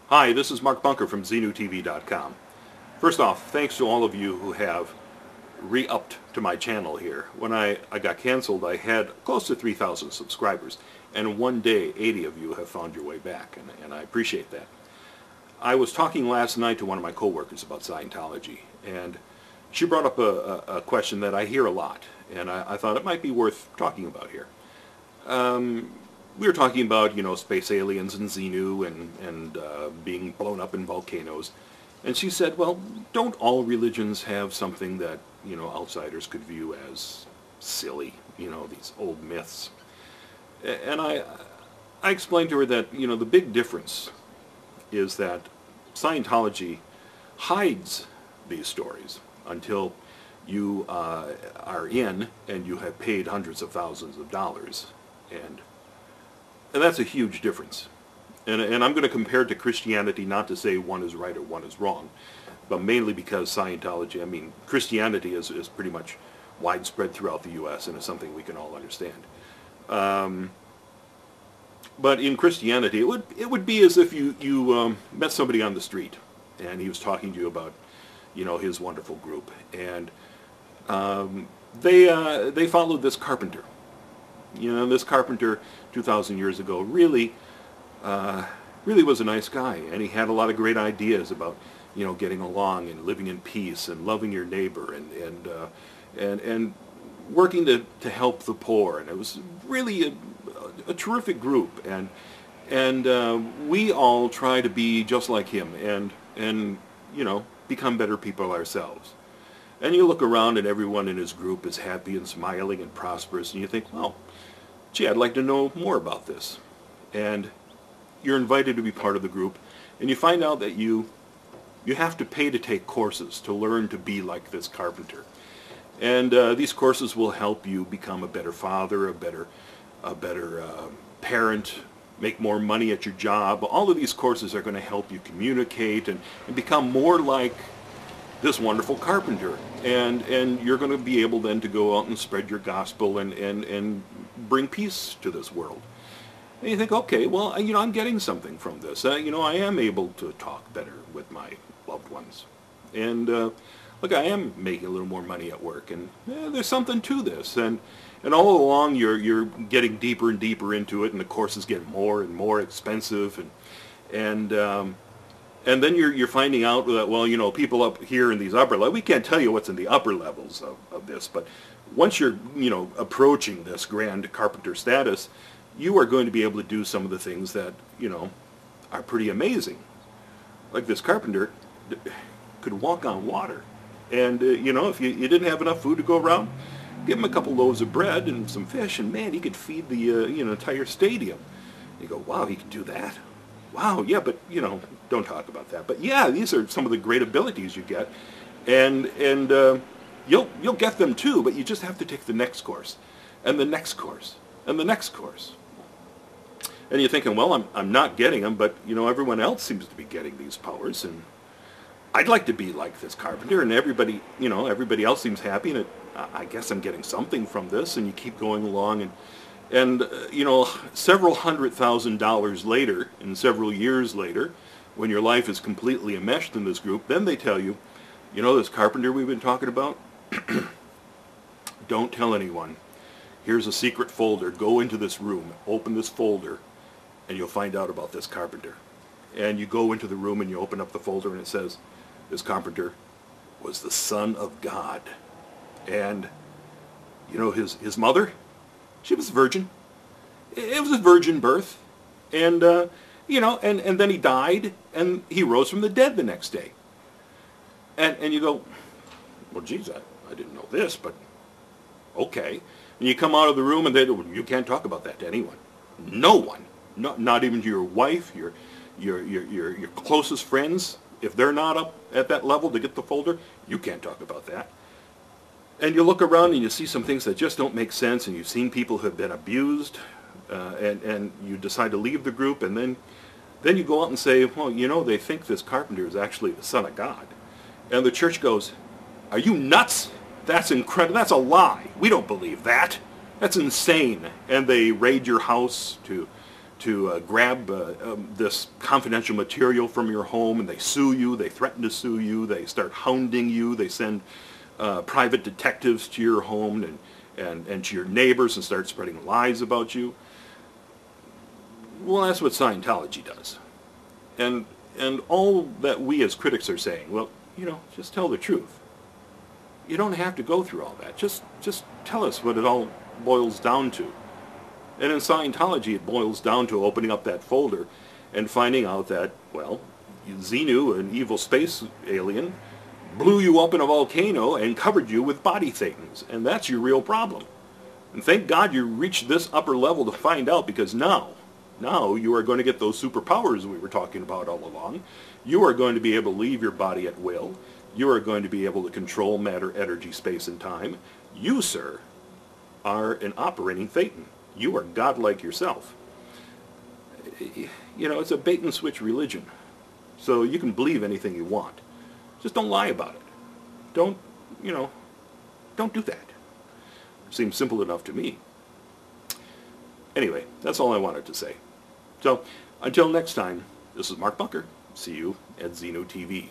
Hi, this is Mark Bunker from ZenuTV.com. First off, thanks to all of you who have re-upped to my channel here. When I got canceled, I had close to 3,000 subscribers, and one day 80 of you have found your way back, and I appreciate that. I was talking last night to one of my coworkers about Scientology, and she brought up a question that I hear a lot, and I thought it might be worth talking about here. We were talking about, space aliens and Xenu and being blown up in volcanoes. And she said, well, don't all religions have something that, outsiders could view as silly, these old myths? And I explained to her that, the big difference is that Scientology hides these stories until you are in and you have paid hundreds of thousands of dollars. And that's a huge difference. And I'm going to compare it to Christianity, not to say one is right or one is wrong, but mainly because Scientology, Christianity is pretty much widespread throughout the U.S. and is something we can all understand. But in Christianity, it would be as if you met somebody on the street and he was talking to you about, his wonderful group. And they followed this carpenter. This carpenter 2,000 years ago really was a nice guy, and he had a lot of great ideas about, getting along and living in peace and loving your neighbor and working to help the poor. And it was really a terrific group, and we all try to be just like him and become better people ourselves. And you look around and everyone in his group is happy and smiling and prosperous, and you think, well, gee, I'd like to know more about this. And you're invited to be part of the group, and you find out that you have to pay to take courses to learn to be like this carpenter. And these courses will help you become a better father, a better parent, make more money at your job. All of these courses are going to help you communicate and become more like this wonderful carpenter, and you're going to be able then to go out and spread your gospel and bring peace to this world. And you think, okay, well, I'm getting something from this. I am able to talk better with my loved ones, and look, I am making a little more money at work, and there's something to this. And all along, you're getting deeper and deeper into it, and the courses get more and more expensive, and then you're finding out that, well, people up here in these upper levels, we can't tell you what's in the upper levels of this, but once you're, approaching this grand carpenter status, you are going to be able to do some of the things that, are pretty amazing. Like this carpenter could walk on water. And, if you didn't have enough food to go around, give him a couple loaves of bread and some fish, and man, he could feed the, entire stadium. You go, wow, he can do that? Wow, yeah, but, don't talk about that. But yeah, these are some of the great abilities you get, and you'll get them too, but you just have to take the next course, and the next course, and the next course. And you're thinking, well, I'm not getting them, but, everyone else seems to be getting these powers, and I'd like to be like this carpenter, and everybody else seems happy, and I guess I'm getting something from this, and you keep going along, and several $100,000 later, and several years later, when your life is completely enmeshed in this group, then they tell you, this carpenter we've been talking about, don't tell anyone. Here's a secret folder. Go into this room, open this folder, and you'll find out about this carpenter. And you go into the room and you open up the folder, and it says, this carpenter was the Son of God. And, his mother, she was a virgin. It was a virgin birth. And, and then he died, and he rose from the dead the next day. And you go, well, geez, I didn't know this, but okay. And you come out of the room, and you can't talk about that to anyone. No one. Not even to your wife, your closest friends. If they're not up at that level to get the folder, you can't talk about that. And you look around and you see some things that just don't make sense, and you've seen people who have been abused, and you decide to leave the group, and then you go out and say, well, they think this carpenter is actually the Son of God. And the church goes, are you nuts? That's incredible. That's a lie. We don't believe that. That's insane. And they raid your house to grab this confidential material from your home, and they sue you, they threaten to sue you, they start hounding you, they send private detectives to your home and to your neighbors and start spreading lies about you. Well, that's what Scientology does. And all that we as critics are saying, well, you know, just tell the truth. You don't have to go through all that. Just tell us what it all boils down to. And in Scientology, it boils down to opening up that folder and finding out that, well, Xenu, an evil space alien, blew you up in a volcano and covered you with body thetans. And that's your real problem. And thank God you reached this upper level to find out, because now you are going to get those superpowers we were talking about all along. You are going to be able to leave your body at will. You are going to be able to control matter, energy, space, and time. You, sir, are an operating thetan. You are godlike yourself. You know, it's a bait-and-switch religion. So you can believe anything you want. Just don't lie about it. Don't do that. Seems simple enough to me. Anyway, that's all I wanted to say. So, until next time, this is Mark Bunker. See you at Xenu TV.